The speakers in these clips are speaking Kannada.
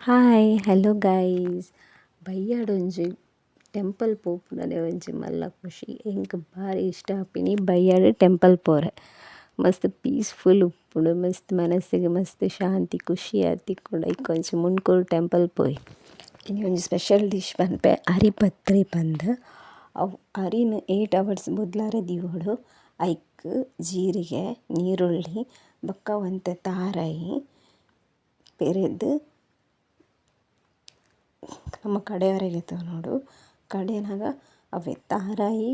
ಹಾಯ್ ಹಲೋ ಗೈಸ್ ಬಯ್ಯಾಡೊಂಜಿ ಟೆಂಪಲ್ ಪೋಪುನನೆ ಒಂಜಿ ಮಲ್ಲ ಖುಷಿ ಎಂಕ್ ಬಾರಿ ಇಷ್ಟ ಆಪಿನಿ ಬಯ್ಯಾಡ್ ಟೆಂಪಲ್ ಪೋರೆ. ಮಸ್ತ್ ಪೀಸ್ಫುಲ್ ಉಪ್ಪುಂಡು, ಮಸ್ತ್ ಮನಸ್ಸಿಗೆ ಮಸ್ತ್ ಶಾಂತಿ ಖುಷಿ ಆತಿಕ್ಕುಂಡು ಐಕೊಂಜಿ ಮುನ್ಕೂರು ಟೆಂಪಲ್ ಪೋಯಿ. ಇನಿ ಒಂಜಿ ಸ್ಪೆಷಲ್ ಡಿಶ್ ಪನ್ಪೆ ಅರಿ ಪತ್ರಿ ಪಂದ್. ಅವು ಅರಿನ್ 8 hours ಮೊದಲಾರೆ ದೀವೊಡು. ಐಕ್ ಜೀರಿಗೆ, ನೀರುಳ್ಳಿ ಬೊಕ್ಕ ಒಂತೆ ತಾರಾಯಿ ಪೆರೆದ್ ನಮ್ಮ ಕಡೆಯವರೆಗೆ ನೋಡು ಕಡೆನಾಗ ಅವೇ ತಾರಾಯಿ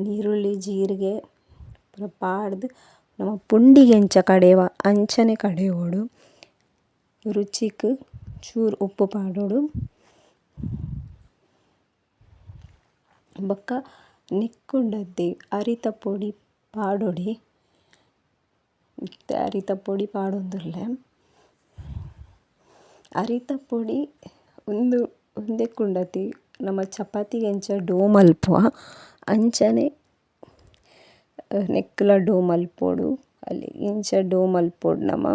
ನೀರುಳ್ಳಿ ಜೀರಿಗೆ ಪೂರ ಪಾಡ್ದು ನಮ್ಮ ಪುಂಡಿಗೆ ಎಂಚ ಕಡೆವ ಅಂಚನೆ ಕಡೆಯೋಡು. ರುಚಿಕ್ ಚೂರು ಉಪ್ಪು ಪಾಡೋಡು. ಬೊಕ್ಕ ನಿಕ್ಕುಂಡದ್ದೆ ಅರಿತ ಪೊಡಿ ಪಾಡೊಡಿ. ಅರಿತ ಪೊಡಿ ಪಾಡೊಂದುಲ್ಲೆ ಅರಿತ ಪೊಡಿ ಒಂದೇ ಕುಂಡತಿ ನಮ್ಮ ಚಪಾತಿಗೆ ಎಂಚ ಡೋ ಮಲ್ಪುವ ಅಂಚನೆ ನೆಕ್ಕುಲ ಡೋ ಮಲ್ಪೊಡು. ಅಲ್ಲಿ ಇಂಚ ಡೋ ಮಲ್ಪೊಡು ನಮ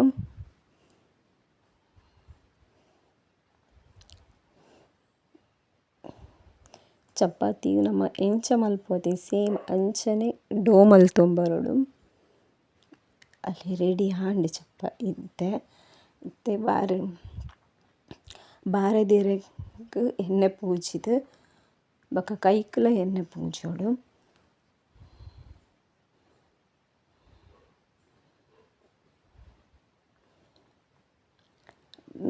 ಚಪಾತಿ ನಮ್ಮ ಎಂಚ ಮಲ್ಪೊತೆ ಸೇಮ್ ಅಂಚನೆ ಡೋ ಮಲ್ತೊಂಬರೊಡು. ಅಲ್ಲಿ ರೆಡಿ ಆಂಡ್ ಇತ್ತೆ ಬಾರೆದಿರೆಗ್ ಎಣ್ಣೆ ಪೂಜಿದ್ ಬೊಕ್ಕ ಕೈಕ್ಲ ಎಣ್ಣೆ ಪೂಜೋಡು.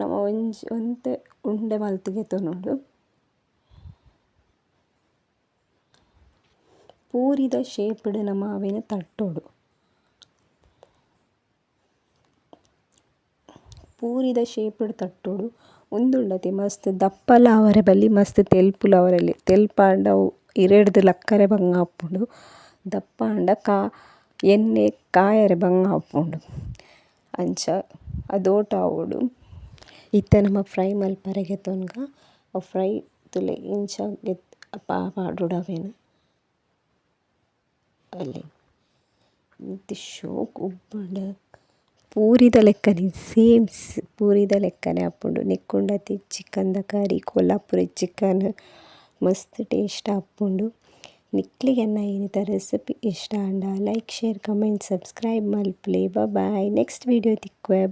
ನಮ ಒಂತೆ ಉಂಡೆ ಮಲ್ತುಗೆತೊನೊಡು. ಪೂರಿದ ಶೇಪ್ಡ್ ನಮ ಅವೆನ್ ತಟ್ಟೊಡು. ಪೂರಿದ ಶೇಪ್ಡ್ ತಟ್ಟೊಡು ಉಂದುಂಡತೆ ಮಸ್ತ್ ದಪ್ಪಲ ಆವರೆ ಬಲ್ಲಿ ಮಸ್ತ್ ತೆಲ್ಪುಲ ಆವರೆಲಿ ತೆಲ್ಪಾಂಡ ಅವು ಇರೆಡ್ದ್ ಲಕ್ಕರೆ ಬಂಗ ಆಪುಂಡು. ದಪ್ಪಾಂಡ ಎಣ್ಣೆ ಕಾಯರೆ ಬಂಗ ಆಪುಂಡು ಅಂಚ ಅದೋಟ ಆವೊಡು. ಇತ್ತೆ ನಮ ಫ್ರೈ ಮಲ್ಪರೆಗೆ ತೂನ್ಗ ಅವು ಫ್ರೈ ತುಲೆ ಇಂಚ ಪಾಡೊಡು ಅವೆನ್ ಅಲ್ಲಿ ಎಂತಿ ಶೋಕು ಉಪ್ಪುಂಡು. ಪೂರಿದ ಲೆಕ್ಕನೆ ಸೇಮ್ ಪೂರಿದ ಲೆಕ್ಕನೆ ಆಪುಂಡು. ನಿಕ್ಕುಂಡತಿ ಚಿಕನ್‌ದ ಕರಿ ಕೊಲ್ಹಾಪುರಿ ಚಿಕನ್ ಮಸ್ತ್ ಟೇಸ್ಟ್ ಆಪುಂಡು. ನಿಕ್ಲಿಗೆ ಎನ್ನ ರೆಸಿಪಿ ಇಷ್ಟ and like share comment subscribe ಮಲ್ಪುಲೆ. ಬಾಯ್ ನೆಕ್ಸ್ಟ್ ವಿಡಿಯೋ ತಿಕ್ಕುವೆ.